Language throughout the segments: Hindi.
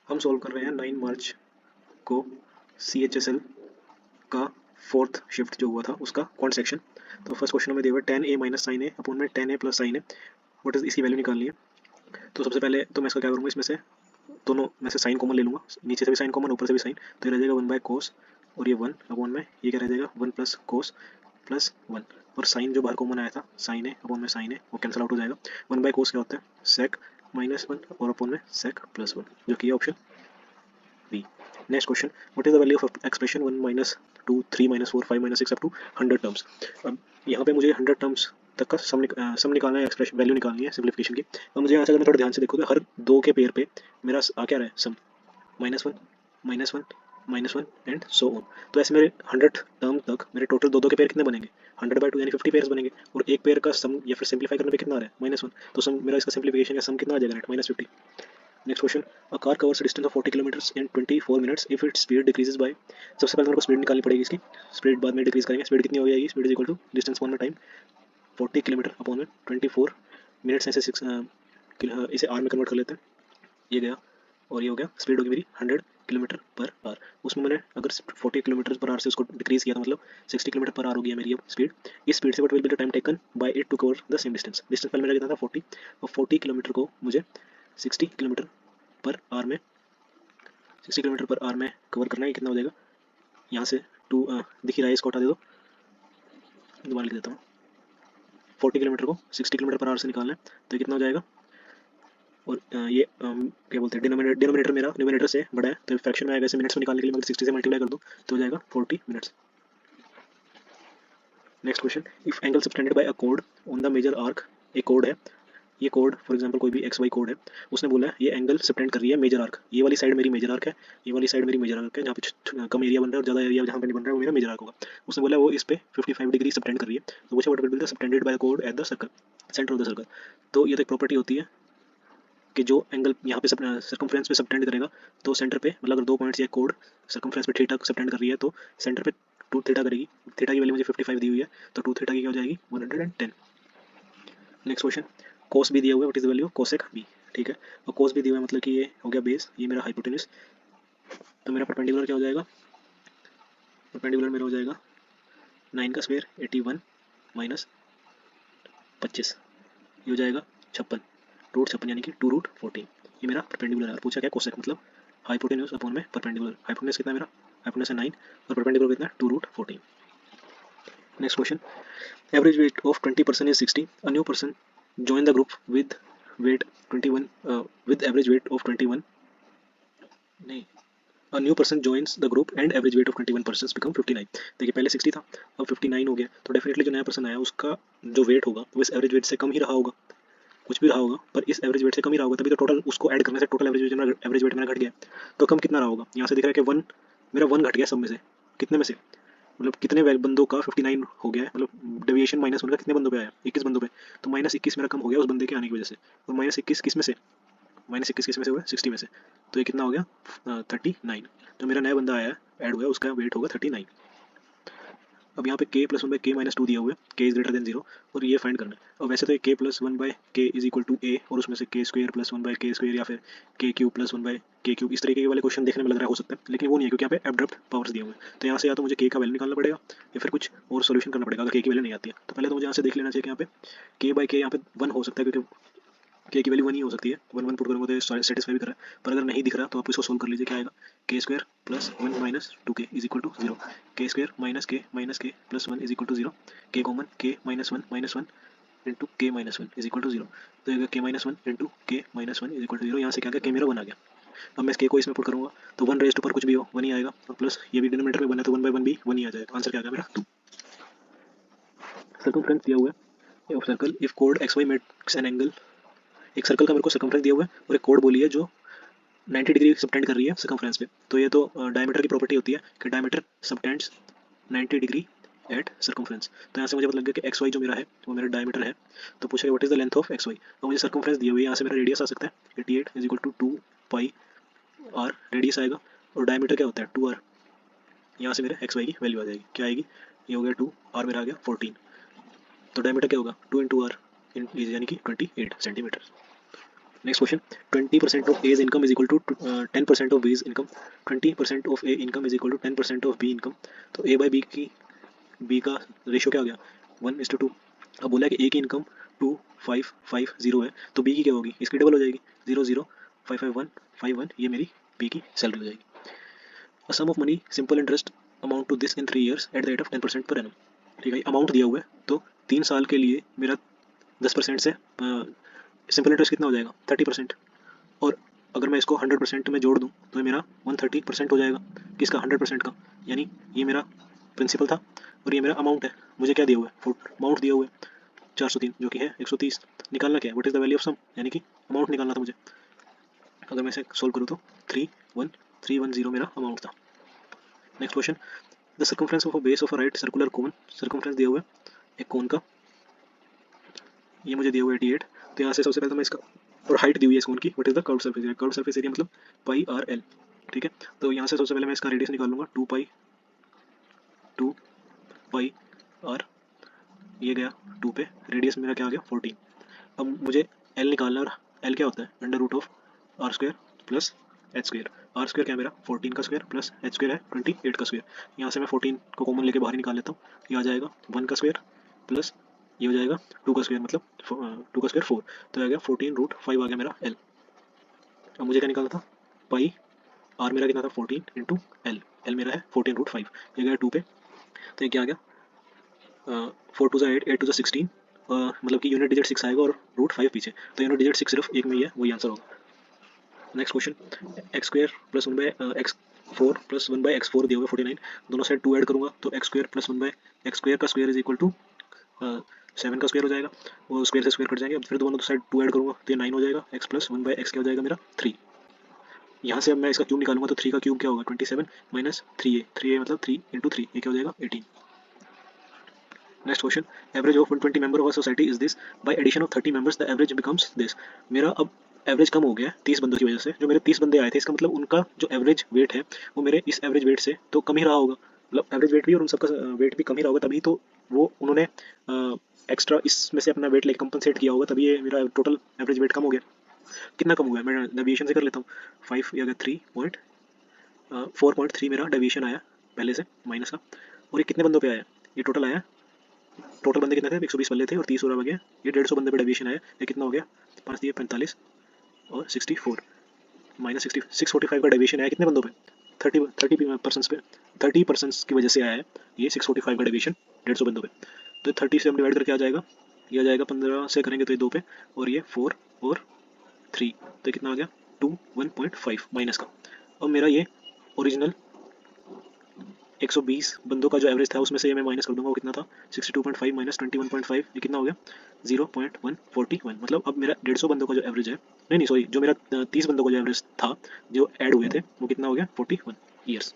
हम सॉल्व कर रहे हैं 9 मार्च को CHSL का 4th शिफ्ट जो हुआ था उसका क्वांट सेक्शन। तो फर्स्ट क्वेश्चन में दिया हुआ 10a माइनस साइन ए अपॉन में 10a plus sign A, what is इसकी वैल्यू निकालनी है। तो सबसे पहले तो मैं इसका क्या करूँगा, इसमें से दोनों में से साइन कॉमन ले लूँगा, नीचे से भी साइन कॉमन ऊपर से भी साइन, तो ये रह जाएगा 1/cos और ये 1 अपॉन में ये क्या रह जाएगा 1 प्लस कोस प्लस 1, और साइन जो बाहर कॉमन आया था साइन ए अपॉन में साइन ए वो कैंसिल आउट हो जाएगा। 1/cos क्या होता है सेक -1 और अपॉन में सेक +1, जो कि है option b. Next question, what is the value of expression 1 -2 3 -4 5 -6 up to 100 terms. अब यहाँ पे मुझे 100 टर्म्स तक का सम निकालना है, एक्सप्रेशन वैल्यू निकालनी है सिम्प्लीफिकेशन की। अब मुझे यहाँ से अगर मैं थोड़ा ध्यान से देखो तो हर दो के पेयर पे मेरा आ क्या रहा है सम -1 -1 -1 एंड सो ऑन। तो ऐसे मेरे 100 टर्म तक मेरे टोटल दो के पेयर कितने बनेंगे 100/2 यानी 50 पेयर्स बनेंगे, और एक पेयर का सम या फिर सिंप्लीफाई करने पे कितना आ रहा है -1, तो सम मेरा इसका सिंप्लीफिकेशन का सम कितना आ जाएगा net -50। Next question, a car covers distance of 40 kilometres in 24 minutes if its speed decreases by. सबसे पहले मेरे को स्पीड निकालनी पड़ेगी इसकी, स्पीड बाद में डिक्रीज करेंगे। स्पीड कितनी हो जाएगी, speed is equal to distance upon में टाइम, 40 किलोमीटर अपॉन में 24 मिनट्स, ऐसे 6 इसे आर में कन्वर्ट कर लेते हैं, ये गया और ये हो गया। स्पीड होगी मेरी 100 किलोमीटर पर आर, उसमें मैंने अगर 40 किलोमीटर पर आर से उसको डिक्रीज किया तो मतलब 60 किलोमीटर पर आर हो गया मेरी अब स्पीड। इस स्पीड से what will be the time taken by it to cover the same distance. Distance पहले मेरा कितना था 40, और 40 किलोमीटर को मुझे 60 किलोमीटर पर आर में 60 किलोमीटर पर आर में कवर करना है। कितना हो जाएगा, यहाँ से टू दिख ही रहा है, इसको हटा दे दो, दोबारा लिख देता हूँ। 40 किलोमीटर को 60 किलोमीटर पर आवर से निकालना है, तो ये कितना हो जाएगा, और ये क्या बोलते हैं डिनोमिनेटर मेरा न्यूमिनेटर से बड़ा है, तो फ्रैक्शन में आएगा। इसे मिनट्स में निकालने के लिए मैं 60 से मल्टीप्लाई कर दूँ तो हो जाएगा 40 minutes. Next question, if angle subtended by a कोड ऑन द मेजर आर्क, एक कोड है, ये कोड फॉर एग्जांपल कोई भी XY कोड है, उसने बोला है ये एंगल सबटेंड कर रही है मेजर आर्क, ये वाली साइड मेरी मेजर आर्क है, ये वाली साइड मेरी मेजर आर्क है, जहाँ पे कम एरिया बन रहा है और ज़्यादा एरिया जहाँ पे नहीं बन रहा है वो मेरा मेजर आर्क होगा। उसने बोला वो इस पे 55 डिग्री सबटेंड कर रही है, तो what will be the subtended bye code at the circle centre of the circle. तो ये तो एक प्रॉपर्टी होती है कि जो एंगल यहाँ पे सर्कमफ्रेंस पे सबटेंड करेगा, तो सेंटर पे मतलब अगर दो पॉइंट्स या कोड सर्कमफ्रेंस पे थीटा सबटेंड कर रही है तो सेंटर पे 2 थीटा करेगी। थीटा की वैल्यू मुझे 55 दी हुई है, तो 2 थीटा की क्या हो जाएगी 110। नेक्स्ट क्वेश्चन, कोस भी दिया हुआ है, what is the value cosec b, ठीक है। और कोस भी दिया हुआ है मतलब कि ये हो गया बेस, ये मेरा हाइपोटेन्यूज, तो मेरा परपेंडिकुलर क्या हो जाएगा, परपेंडिकुलर मेरा हो जाएगा 9 का स्क्वायर 81 माइनस 25, ये हो जाएगा 56, रूट 56 यानी कि 2√14, ये मेरा परपेंडिकुलर है। पूछा क्या कोसेक मतलब हाइपोटेन्यूज अपॉन में परपेंडिकुलर, हाइपोटेन्यूज कितना है मेरा, हाइपोटेन्यूज है 9 और परपेंडिकुलर कितना है 2√14। Next question, average weight of 20% is 60, a new person join the group with weight 21 with average weight of 21, नहीं, a new person joins the group and average weight of 21 persons become 59। देखिए पहले 60 था अब 59 हो गया, तो डेफिनेटली जो नया पर्सन आया उसका जो वेट होगा वो इस एवरेज वेट से कम ही रहा होगा, कुछ भी रहा होगा पर इस एवरेज वेट से कम ही रहा होगा, तभी तो टोटल उसको ऐड करने से टोटल एवरेज वेट मेरा घट गया। तो कम कितना रहा होगा, यहाँ से दिख रहा है कि 1, मेरा 1 घट गया सब में से, कितने में से, मतलब कितने बंदों का 59 हो गया है, मतलब डेविएशन -1 का कितने बंदों पे आया 21 बंदों पे, तो -21 मेरा कम हो गया उस बंदे के आने की वजह से, और -21 किस में से, -21 किस में से हुआ 60 में से, तो ये कितना हो गया 39। जो मेरा नया बंदा आया ऐड हुआ उसका वेट होगा 39। अब यहाँ पे k + 1/k - 2 दिया हुआ है, k इज ग्रेटर देन 0 और ये फाइंड करना है। और वैसे तो k + 1/k is equal to a और उसमें से k² + 1/k² या फिर k³ + 1/k³ इस तरीके के वाले क्वेश्चन देखने में लग रहा है हो सकता है, लेकिन वो नहीं है क्योंकि यहाँ पे एब्रप्ट पावर्स दिए हुए हैं। तो यहाँ से या तो मुझे k का वैल्यू निकालना पड़ेगा या फिर कुछ और सोल्यूशन करना पड़ेगा अगर k की वैल्यू नहीं आती है। तो पहले तो मुझे यहाँ से देख लेना चाहिए कि यहाँ पे k/k यहाँ पे 1 हो सकता है क्योंकि k की वैल्यू 1 ही हो सकती है, 1 पुट करूँगा तो सेटिस्फाई भी कर रहा है, पर अगर नहीं दिख रहा तो आप इसको सोल्व कर लीजिए, क्या आएगा k² + 1 - 2k is equal to 0, k² - k + 1 is equal to 0, k common k - 1 into k - 1 is equal to 0, तो ये k - 1 into k - 1 is equal to 0, यहाँ से क्या गया k मेरा 1 आ गया। अब मैं इस k को इसमें पुट करूँगा तो 1 रेज़ टू पर कुछ भी हो 1 ही आएगा, और प्लस ये भी डिनोमिनेटर में बना तो 1/1 भी 1 ही आ जाएगा। आंसर क्या आ गया मेरा 2। सर्कमफ्रेंस दिया हुआ है of circle if code XY makes an angle, एक सर्कल का मेरे को सर्कमफ्रेंस दिया हुआ है और एक कोड बोली है जो 90 डिग्री सबटेंड कर रही है सर्कमफ्रेंस पे, तो ये तो डायमीटर की प्रॉपर्टी होती है कि diameter subtends 90 degree at circumference. तो यहाँ से मुझे पता लग गया कि XY जो मेरा है वो मेरा डायमीटर है, तो पूछा what is the length of XY, और मुझे सर्कमफ्रेंस दी हुई है, यहाँ से मेरा रेडियस आ सकता है 88 is equal to 2πr radius आएगा, और डायमीटर क्या होता है 2r, यहाँ से मेरे XY की वैल्यू आ जाएगी, क्या आएगी, ये हो गया 2r मेरा आ गया 14, तो डायमीटर क्या होगा 2 × r यानी कि 28 centimetre. Next question, 20% of A's income is equal to 10% of B's income, 20% of A income is equal to 10% of B income. तो ए बाई बी का रेशियो क्या हो गया, 1:2। अब बोला है कि ए की इनकम 2550 है, तो बी की क्या होगी, इसकी डबल हो जाएगी, 005551, ये मेरी बी की सैलरी हो जाएगी। A sum of money simple interest amount to this in 3 years at the rate of 10% per annum. ठीक है, अमाउंट दिया हुआ है, तो 3 साल के लिए मेरा 10% से सिंपल इंटरेस्ट कितना हो जाएगा, 30%। और अगर मैं इसको 100% में जोड़ दूँ तो मेरा 130% हो जाएगा, किसका, 100% का। यानी ये मेरा प्रिंसिपल था और ये मेरा अमाउंट है। मुझे क्या दिया हुआ है, अमाउंट दिया हुआ है 403, जो कि है 130। निकालना क्या है, what is the value of sum, यानी कि अमाउंट निकालना था मुझे। अगर मैं इसे सोल्व करूँ तो 31310 मेरा अमाउंट था। Next question, the circumference of a base of a right circular cone. Circumference दिया हुआ है एक कोन का, ये मुझे दिया हुआ है 88। तो यहाँ से सबसे पहले तो मैं इसका, और हाइट दी हुई है इस कोन की, what is the curved surface area. Curved surface area मतलब पाई आर एल। ठीक है, तो यहाँ से सबसे पहले मैं इसका रेडियस निकाल लूँगा, 2 पाई आर, ये गया 2 पे, रेडियस मेरा क्या आ गया 14। अब मुझे एल निकालना है, और एल क्या होता है, under root of r square plus h square. R square क्या है मेरा 14 का स्क्वायर, प्लस एच स्क्वायर है 28 का स्क्वायर। यहाँ से मैं 14 को कॉमन लेके बाहर निकाल लेता हूँ, ये आ जाएगा 1 का स्क्वायर प्लस ये हो जाएगा 2 का स्क्वायर, मतलब 2 का स्क्वायर 4, तो आ गया 14√5 आ गया मेरा एल। अब मुझे क्या निकालना था, पाई आर मेरा कितना था 14 इंटू एल, एल मेरा है 14√5, ये गया 2 पे, तो ये क्या आ गया 4 टू 8, 8 टू 16, मतलब कि यूनिट डिजिट 6 आएगा और √5 पीछे, तो यूनिट डिजिट 6 सिर्फ एक में ही है, वही आंसर होगा। Next question, x square plus 1/x4 plus 1/x4 दिया हुआ 49, दोनों साइड 2 ऐड करूंगा तो x square plus 1/x square का स्क्वायर इज इक्वल टू 7 का स्क्वायर हो जाएगा, वो स्क्वायर से स्क्वायर कट जाएंगे। अब फिर दोनों साइड 2 ऐड करूंगा तो ये 9 हो जाएगा, x प्लस 1/x क्या हो जाएगा मेरा 3। यहाँ से अब मैं इसका क्यूब निकालूंगा तो 3 का क्यूब क्या होगा 27 माइनस 3a मतलब 3 इंटू 3, ये क्या हो जाएगा 18। Next question, average of 120 member of a society is this, by addition of 30 members the average becomes this. मेरा अब एवरेज कम हो गया है 30 बंदों की वजह से, जो मेरे 30 बंदे आए थे, इसका मतलब उनका जो एवरेज वेट है वो मेरे इस एवरेज वेट से तो कम ही रहा होगा, मतलब एवरेज वेट भी और उन सबका वेट भी कम ही रहा होगा, तभी तो वो उन्होंने एक्स्ट्रा इसमें से अपना वेट लेके कंपनसेट किया होगा, तभी ये मेरा टोटल एवरेज वेट कम हो गया। कितना कम हुआ है, मैं डेविएशन से कर लेता हूँ, 5 या 4.3 मेरा डेविएशन आया पहले से माइनस का। और ये कितने बंदों पे आया, ये टोटल आया, टोटल बंदे कितने थे 120 बंदे थे और 30 और आ गया, ये 150 बंदे पे डेविएशन आया, ये कितना हो गया 5 दिए 45 और 64 माइनस 645 का डेविएशन आया कितने बंदों पे 30% पे, 30% की वजह से आया है ये 645 का डेविएशन 150 बंदों पे। तो 30 से हम डिवाइड करके आ जाएगा, ये आ जाएगा 15 से करेंगे तो ये 2 पे, और ये 4 और 3, तो कितना आ गया 1.5 माइनस का। अब मेरा ये ओरिजिनल 120 बंदों का जो एवरेज था उसमें से ये मैं माइनस कर दूंगा, वो कितना था 62.5 माइनस 21.5, ये कितना हो गया 0.141, मतलब अब मेरा 150 बंदों का जो एवरेज है, नहीं सॉरी, जो मेरा 30 बंदों का जो एवरेज था जो ऐड हुए थे वो कितना हो गया 41 ईयर्स।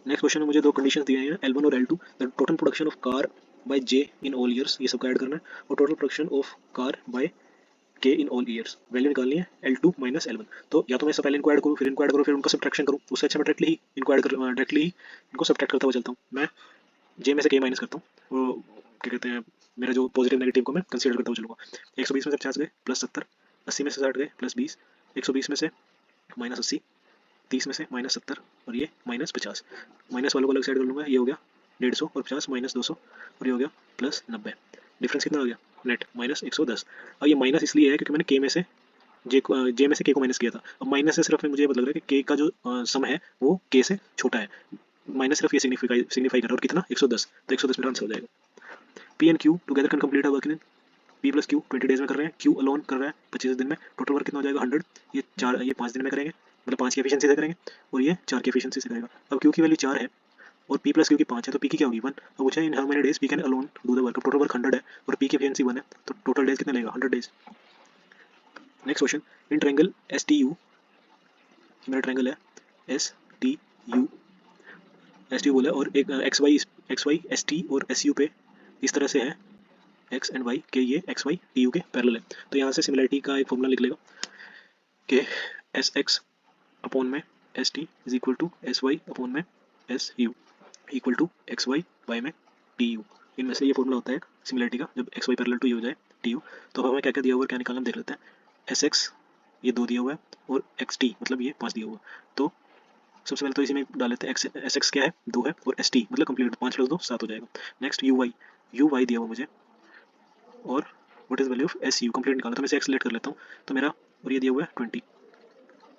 नेक्स्ट क्वेश्चन में मुझे दो कंडीशन दिए हैं L1 और L2, the total production of car by J in all years, ये सबका ऐड करना है, और total production of car by K in all years, value निकालनी है L2 माइनस L1। तो या तो मैं सब पहले इनको ऐड करूँ फिर इनको ऐड करूँ फिर उनका सब्ट्रैक्शन करूँ, उससे अच्छा मैं डायरेक्टली ही इनको सब्ट्रैक्ट करता हुआ चलता हूँ। मैं J में से K माइनस करता हूँ, वो क्या कहते हैं, मेरा जो पॉजिटिव नेगेटिव को मैं कंसीडर करता हुआ चलूँगा। 120 में से 50 गए प्लस 70, 80 में से 60 गए प्लस 20, 120 में से माइनस 80, 30 में से माइनस 70 और ये माइनस 50, माइनस वालों को अलग साइड कर लूँगा, ये हो गया 150 और 50 माइनस 200 और ये हो गया प्लस 90, डिफरेंस कितना आ गया नेट माइनस 110। अब ये माइनस इसलिए है क्योंकि मैंने K में से जे में से K को माइनस किया था। अब माइनस से सिर्फ मुझे ये पता लग रहा है कि K का जो सम है वो K से छोटा है, माइनस सिर्फ ये सिग्निफाई कर रहा है, और कितना 110, तो 110 मेरा आंसर हो जाएगा। P and Q together can complete a work in P plus Q 20 days में कर रहे हैं, Q अलोन कर रहा है 25 दिन में, टोटल वर्क कितना हो जाएगा 100, ये 5 दिन में करेंगे, मतलब 5 की एफिशिएंसी से करेंगे और ये 4 की एफिशिएंसी से करेगा। अब Q की वैल्यू 4 है और P प्लस Q की 5 है, तो P की क्या होगी 1। अब पूछा in how many days P can alone do the work, total work 100 है और P की एफिशिएंसी 1 है, तो टोटल डेज कितने लेगा 100 days. Next question, in triangle STU, मेरा ट्रायंगल है STU, बोला और एक XY ST और SU पे इस तरह से है X एंड Y के, ये XY TU के पैरेलल है, तो यहाँ से सिमिलरिटी का एक फॉर्मूला लिख लेगा कि SX अपॉन में ST is equal to SY upon में SU equal to XY Y में TU। इनमें से ये फॉर्मूला होता है सिमिलरिटी का, जब XY पैरेलल टू ये हो जाए TU। तो अब हमें क्या क्या दिया हुआ है क्या निकालना हम देख लेते हैं। एस एक्स ये 2 दिया हुआ है और एक्स टी मतलब ये 5 दिया हुआ है। तो सबसे पहले तो इसी में डाल लेते हैं, एस एक्स क्या है 2 है और एस टी मतलब कंप्लीट 5 + 2 7 हो जाएगा। नेक्स्ट यू वाई दिया हुआ मुझे और what is value of S U complete निकालना, तो मैं इसे एक्स लेट कर लेता हूँ। तो मेरा और ये दिया हुआ है 20,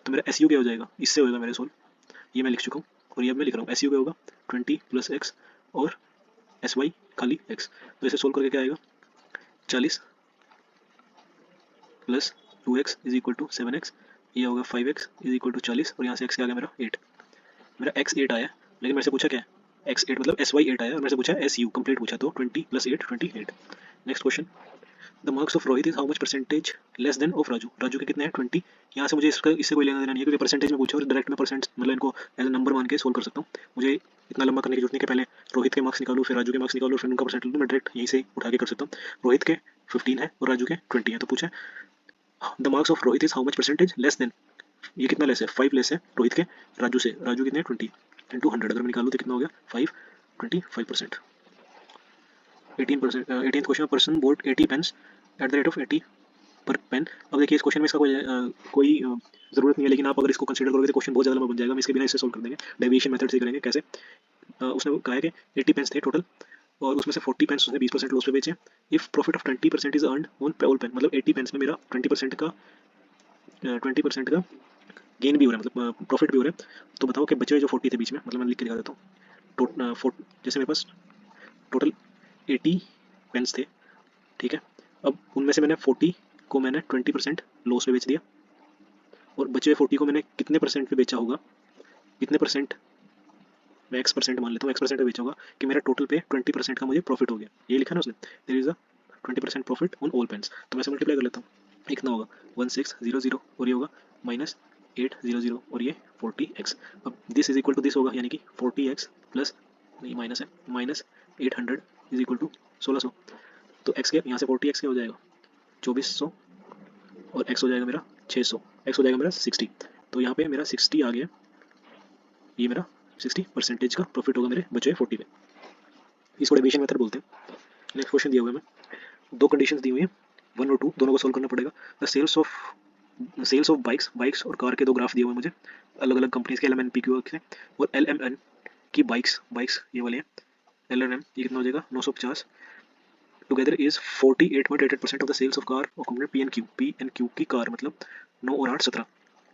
तो मेरा एस यू क्या हो जाएगा, इससे होगा मेरे सोल्व, ये मैं लिख चुका हूँ और ये अब मैं लिख रहा हूँ। एस यू क्या होगा 20 + एक्स और एस वाई खाली एक्स, तो इसे सोल्व करके क्या आएगा 40 + 2x = 7x, ये होगा 5x = 40 और यहाँ से x क्या आ गया मेरा 8। मेरा x 8 आया, लेकिन मेरे से पूछा क्या है x 8 मतलब sy 8 आया और मेरे से पूछा एस यू कंप्लीट पूछा, तो 20 + 8 28। Next question, the marks of Rohit is how much percentage less than of Raju, Raju के कितने हैं 20। यहाँ से मुझे इससे कोई लेना देना नहीं है क्योंकि परसेंटेज में पूछा और डायरेक्ट में परसेंट मतलब इनको एज नंबर मान के सोल्व कर सकता हूँ। मुझे इतना लंबा करने की जरूरत नहीं कि पहले रोहित के मार्क्स निकालूँ फिर राजू के मार्क्स निकालूँ फिर उनका परसेंट लूँ, मैं डायरेक्ट यहीं से उठा के कर सकता हूँ। रोहित के 15 है और राजू के 20 है, तो पूछा the marks of Rohit is how much percentage less than, ये कितना लेस है 5 लेस है रोहित के राजू से, राजू कितने 20 इंटू 100 अगर मैं निकालूँ तो कितना हो गया 5 25%। 18th question, person bought 80 pens at the rate of 80 per pen. अब देखिए इस क्वेश्चन में इसका कोई ज़रूरत नहीं है, लेकिन आप अगर इसको कंसीडर करोगे तो क्वेश्चन बहुत ज़्यादा लंबा बन जाएगा। हम इसके बिना इसे सोल्व कर देंगे, डेविएशन मेथड से करेंगे। कैसे उसने कहा है कि 80 पेन्स थे टोटल और उसमें से 40 पेन्स उसने 20% लॉस पे बेचे। If profit of 20% is earned on all pen, मतलब 80 पेन्स में मेरा 20% का गेन भी हो रहा है, मतलब प्रॉफिट भी हो रहा है। तो बताओ कि बचे हुए जो 40 थे बीच में, मतलब मैं लिख के दिखा देता हूँ। जैसे मेरे पास टोटल 80 पेन्स थे, ठीक है। अब उनमें से मैंने 40 को मैंने 20% लॉस पे बेच दिया और बचे हुए 40 को मैंने कितने परसेंट पे बेचा होगा, कितने परसेंट, मैं x% मान लेता हूँ, x% पे बेचा होगा कि मेरा टोटल पे 20% का मुझे प्रॉफिट हो गया। ये लिखा ना उसने, there is a 20% profit on all pens, तो मैं इसे मल्टीप्लाई कर लेता हूँ। कितना होगा 1600 और ये होगा -800 और ये 40x। अब this is equal to this होगा, यानी कि 40x प्लस नहीं माइनस है -800 इज इक्वल टू 1600। तो x के यहाँ से 40x क्या हो जाएगा 2400 और x हो जाएगा मेरा 600, x हो जाएगा मेरा 60। तो यहाँ पे मेरा 60 आ गया, ये मेरा 60% का प्रॉफिट होगा मेरे बचे 40 पे। इसको डेविएशन मेथड बोलते हैं। नेक्स्ट क्वेश्चन दिया हुआ है, मैं दो कंडीशंस दी हुई है 1 और 2, दोनों को सोल्व करना पड़ेगा। द सेल्स ऑफ बाइक्स और कार के दो ग्राफ दिए हुए हैं मुझे अलग अलग कंपनीज के, LMN PQ के और LMN की बाइक्स ये वाले हैं। LMN ये कितना हो जाएगा 950 together is 48.88% of the sales of car और कंपनी PNQ की कार, मतलब 9 और 8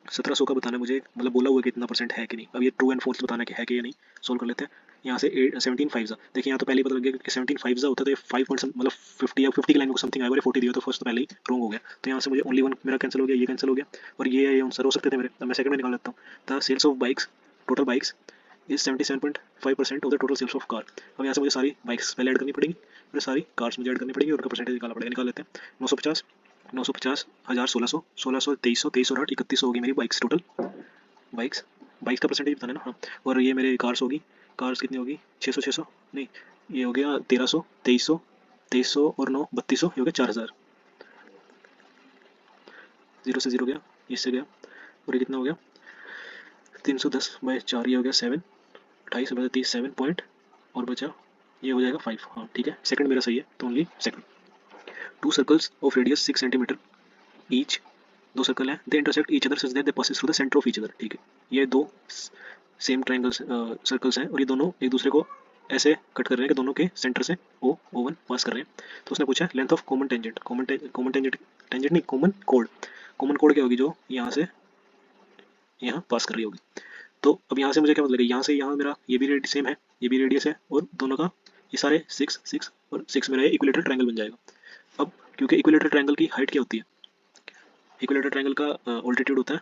1700 का बताना है मुझे, मतलब बोला हुआ है कि इतना परसेंट है कि नहीं। अब ये ट्रू एंड फॉल्स बताना है कि या नहीं, सोल्व कर लेते हैं। यहाँ से 17 5 देखिए, यहाँ तो पहले ही पता लग गया कि 17 5 होता है, तो ये 5 पॉइंट मतलब 50 या 50 की लाइन में समथिंग आया और 40 दिया, तो फर्स्ट तो पहले ही रॉन्ग हो गया। तो यहाँ से मुझे ओनली वन मेरा कैंसिल हो गया, ये कैंसिल हो गया और ये आंसर हो सकते थे मेरे। अब मैं सेकंड में निकाल लेता हूँ। The sales of bikes total bikes is 77.5% of the total sales of car. अब यहाँ से मुझे सारी बाइक्स पहले ऐड करनी पड़ेगी, फिर सारी कार्स मुझे ऐड करनी पड़ेगी और उनका परसेंटेज निकालना पड़ेगा। निकाल लेते हैं 950 950 1000 1600 1600 2300 और 8 3100 होगी मेरी बाइक्स टोटल। बाइक्स बाइक्स का परसेंटेज बताना है ना, हाँ। और ये मेरे कार्स होगी, कार्स कितनी होगी 600 नहीं, ये हो गया 1300 2300 और 9 3200, ये हो गया 4000। 0 से 0 गया, इससे गया और ये कितना हो गया 310/4, ये हो गया 7 28 बचा 30 7 पॉइंट और बचा ये हो जाएगा 5। हाँ ठीक है, सेकंड मेरा सही है, तो only second. 2 circles of radius 6 centimetre each, दो सर्कल हैं, they intersect each other such that they passes through the centre of each other, ठीक है। ये दो सेम ट्रायंगल्स सर्कल्स हैं और ये दोनों एक दूसरे को ऐसे कट कर रहे हैं कि दोनों के सेंटर से O1 पास कर रहे हैं। तो उसने पूछा length of common tangent, tangent नहीं, कॉमन कोड क्या होगी जो यहाँ से यहाँ पास कर रही होगी। तो अब यहाँ से मुझे क्या मतलब है, यहाँ से यहाँ मेरा ये भी रेडियस सेम है, ये भी रेडियस है और दोनों का ये सारे 6 6 और 6 मेरा इक्विलेटरल ट्रायंगल बन जाएगा। अब क्योंकि इक्विलेटरल ट्रायंगल की हाइट क्या होती है, इक्विलेटरल ट्रायंगल का ऑल्टीट्यूड होता है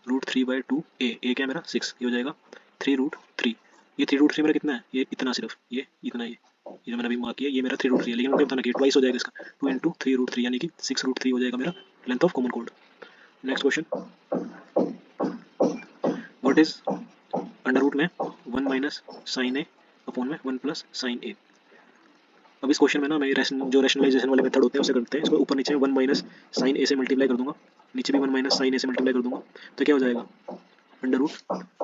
√3/2 ए क्या है मेरा 6, ये हो जाएगा 3√3। ये 3√3 मेरा कितना है, ये इतना सिर्फ ये इतना ये जो मैंने अभी मार्क किया ये मेरा 3√3 है, लेकिन मुझे बताना कि ट्वाइस हो जाएगा इसका 2 × 3√3 यानी कि 6√3 हो जाएगा मेरा लेंथ ऑफ कॉमन कोड। Next question, what is under root में 1 - sin a अपॉन में 1 + sin a। अब इस क्वेश्चन में ना मैं जो रैशनलाइजेशन वाले मेथड होते हैं उसे करते हैं। इसको ऊपर नीचे 1 - sin a से मल्टीप्लाई कर दूंगा, नीचे भी 1 - sin a से मल्टीप्लाई कर दूंगा, तो क्या हो जाएगा अंडर रूट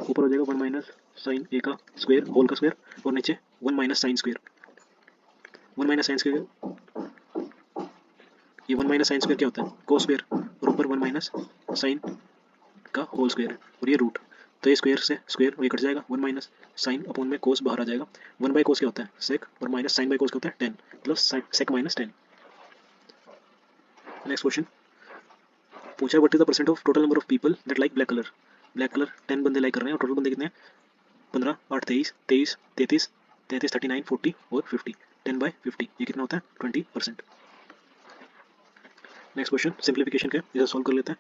ऊपर हो जाएगा 1 - sin a का स्क्वायर होल का स्क्वायर और नीचे 1 - sin स्क्वायर। 1 - sin स्क्वायर, ये 1 - sin स्क्वायर क्या होता है cos स्क्वायर और पर 1 माइनस साइन का होल स्क्वायर है और ये रूट, तो ये स्क्वायर से स्क्वायर ये कट जाएगा, 1 माइनस साइन अपॉन में कोस बाहर आ जाएगा, 1 बाई कोस क्या होता है सेक और माइनस साइन बाई कोस क्या होता है 10 प्लस सेक माइनस 10। नेक्स्ट क्वेश्चन पूछा what is the percent of total number of people that like black colour. Black colour 10 बंदे लाइक कर रहे हैं और टोटल बंदे कितने हैं 15, 8, 23, 23, 33, 33, 39, 40 और 50, 10 बाई 50 ये कितना होता है 20%। नेक्स्ट क्वेश्चन सिंप्लीफिकेशन का इसे सॉल्व कर लेते हैं।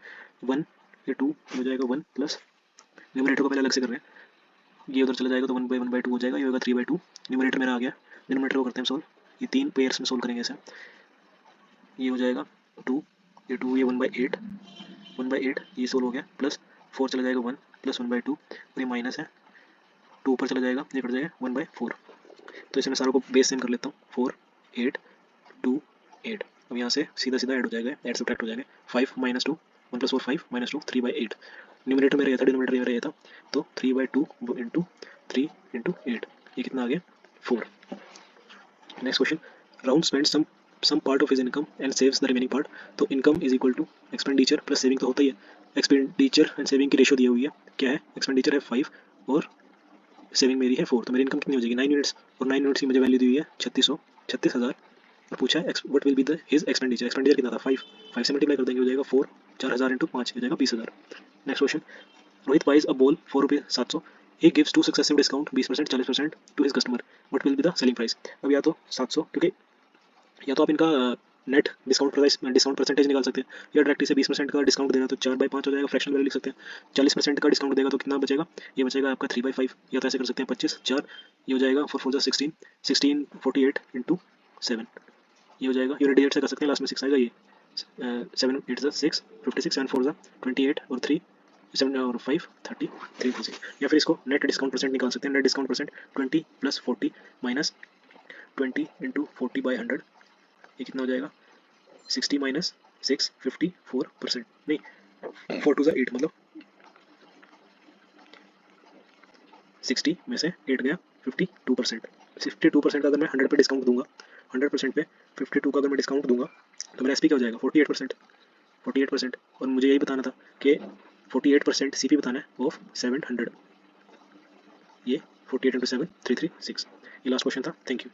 1 ये 2 हो जाएगा 1 प्लस न्यूमरेटर को पहले अलग से कर रहे हैं, ये उधर चला जाएगा तो 1/1/2 हो जाएगा, ये होगा 3/2। न्यूमरेटर मेरा आ गया, डिनोमिनेटर को करते हैं सॉल्व, ये 3 पेयर्स में सॉल्व करेंगे इसे, ये हो जाएगा 2 ये 2 ये 1/8 1/8 ये सोल्व हो गया, प्लस 4 चला जाएगा 1 प्लस 1/2 और ये माइनस है 2 ऊपर चला जाएगा, ये कट जाएगा 1/4। तो इसे मैं सारों को बेस सेम कर लेता हूँ, 4 8 2 8। अब यहाँ से सीधा सीधा ऐड हो जाएगा, ऐड सब्ट्रैक्ट हो जाएगा, 5 माइनस 2 1 प्लस 4 5 माइनस 2 3/8। न्यूमरेटर मेरा ये था, डिनोमिनेटर मेरा ये था, तो 3/2 इंटू 3 इंटू 8 ये कितना आ गया 4। Next question round spend some part of his income and saves the remaining part. तो income is equal to expenditure plus saving तो होता ही है, एक्सपेंडिचर एंड सेविंग की रेशियो दी हुई है, क्या है एक्सपेंडिचर है 5 और सेविंग मेरी है 4, तो मेरी इनकम कितनी हो जाएगी 9 यूनिट्स, और 9 यूनिट्स की मुझे वैल्यू दी हुई है 36,000 और पूछा है what will be the his expenditure. Expenditure कितना था 5 से मल्टीप्लाई कर देंगे हो जाएगा 4 4000 इंटू 5 हो जाएगा 20,000। Next question Rohit buys a ball for ₹700, he gives 2 successive discount 20% 40% to his customer, what will be the selling price। अब या तो 700, क्योंकि या तो आप इनका net discount price discount percentage निकाल सकते हैं, या डायरेक्ट इसे 20% का डिस्काउंट देगा तो 4/5 हो जाएगा, फ्रैक्शनल वैल्यू लिख सकते हैं। 40% का डिस्काउंट देगा तो कितना बचेगा, ये बचेगा आपका 3/5, या तो ऐसे कर सकते हैं 25 4 ये हो जाएगा 4 4 16 16 48 इंटू 7 ये हो जाएगा, यूनिट डिजिट से कर सकते हैं, लास्ट में 6 आएगा, ये 7 8 6 56 7 4 28 और 3 7 और 5 33, या फिर इसको नेट डिस्काउंट परसेंट निकाल सकते हैं। Net discount percent 20 plus 40 minus 20 into 40/100 ये कितना हो जाएगा 60 माइनस 6 54%, नहीं 4 2 8 मतलब 60 में से 8 गया 52%। 52% का अगर मैं 100 पे डिस्काउंट दूंगा, 100% पे 52 का अगर मैं डिस्काउंट दूंगा तो मेरा एसपी क्या हो जाएगा 48%। और मुझे यही बताना था कि 48% सीपी बताना है ऑफ 700, ये 48 इंटू 7 336। ये लास्ट क्वेश्चन था। Thank you.